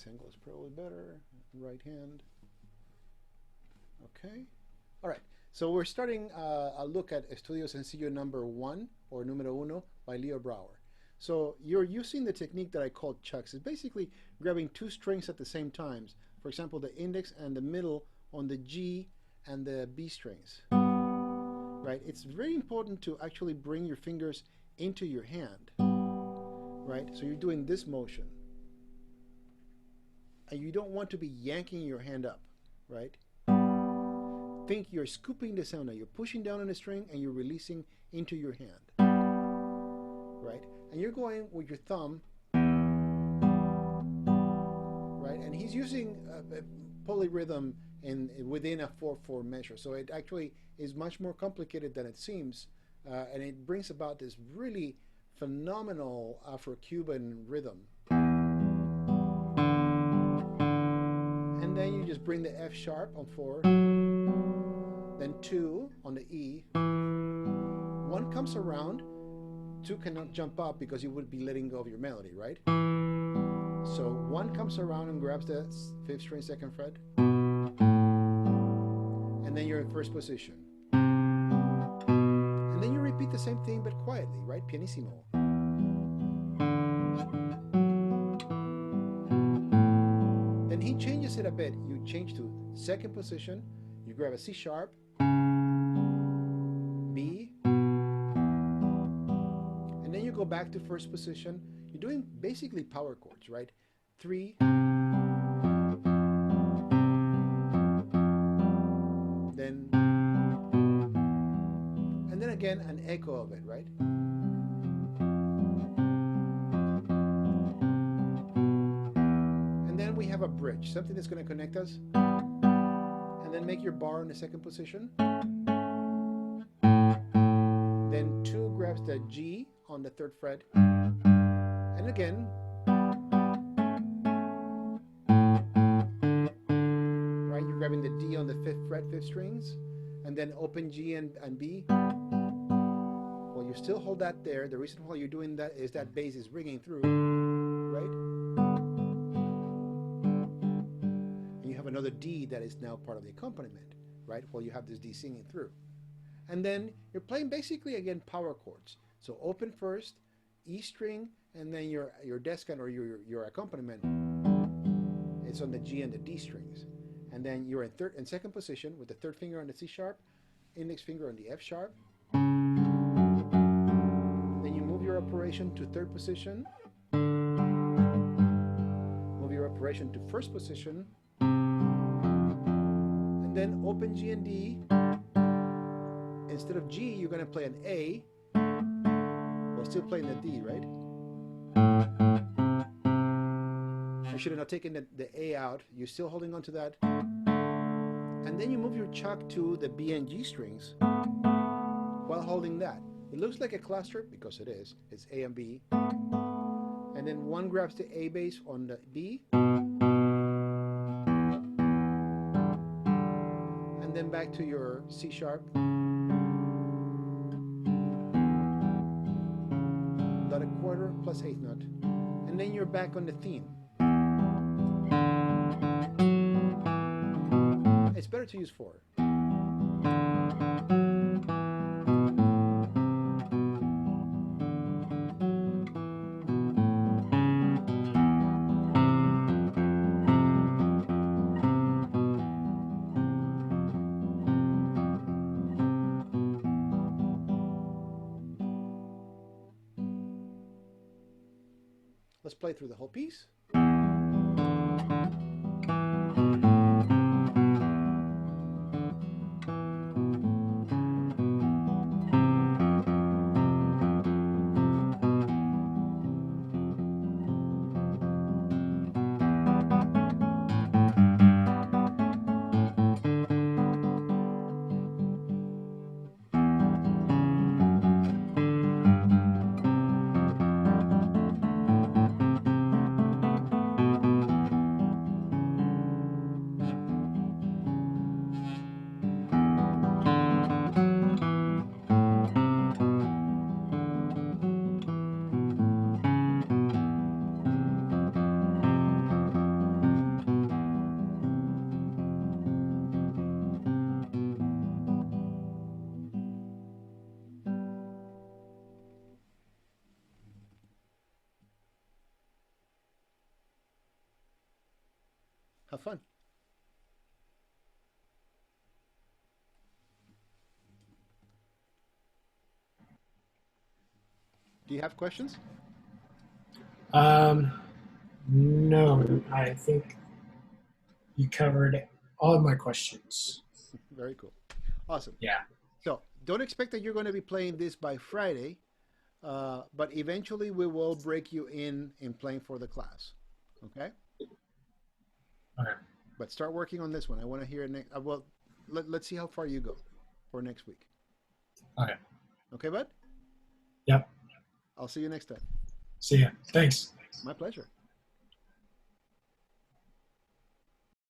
This angle is probably better. Right hand. Okay. All right. So we're starting a look at Estudio Sencillo number 1 or numero uno by Leo Brouwer. So you're using the technique that I call chucks. It's basically grabbing two strings at the same time. For example, the index and the middle on the G and the B strings. Right? It's very important to actually bring your fingers into your hand. Right? So you're doing this motion. And you don't want to be yanking your hand up, right? Think you're scooping the sound. Now you're pushing down on the string and you're releasing into your hand, right? And you're going with your thumb, right? And he's using a polyrhythm within a 4/4 measure. So it actually is much more complicated than it seems, and it brings about this really phenomenal Afro-Cuban rhythm. And then you just bring the F sharp on 4, then 2 on the E. 1 comes around, 2 cannot jump up because you would be letting go of your melody, right? So 1 comes around and grabs the 5th string 2nd fret, and then you're in first position. And then you repeat the same thing but quietly, right? Pianissimo. Then he changes it a bit. You change to 2nd position, you grab a C sharp, B, and then you go back to first position. You're doing basically power chords, right? 3, then, and then again an echo of it, right? And then we have a bridge, something that's going to connect us, and then make your bar in the 2nd position. Then 2 grabs the G on the 3rd fret, and again, right, you're grabbing the D on the 5th fret, 5th strings, and then open G and B. Well, you still hold that there. The reason why you're doing that is that bass is ringing through, right? And you have another D that is now part of the accompaniment, right? While you have this D singing through. And then you're playing basically, again, power chords. So open first, E string, and then your descant or your accompaniment is on the G and the D strings. And then you're in 2nd position with the 3rd finger on the C sharp, index finger on the F sharp. Then you move your operation to 3rd position. Move your operation to 1st position. And then open G and D. Instead of G, you're going to play an A while still playing the D, right? I should have not taken the A out. You're still holding on to that. And then you move your chuck to the B and G strings while holding that. It looks like a cluster because it is. It's A and B. And then 1 grabs the A bass on the B. And then back to your C sharp. Dot a quarter plus 8th note. And then you're back on the theme. It's better to use 4. Let's play through the whole piece. Have fun. Do you have questions? Um, no, I think you covered all of my questions. Very cool. Awesome. Yeah. So don't expect that you're going to be playing this by Friday, but eventually we will break you in playing for the class. Okay? Okay. But start working on this one. I want to hear next. Well, let's see how far you go for next week. Okay. Okay, bud? Yep. I'll see you next time. See ya. Thanks. My pleasure.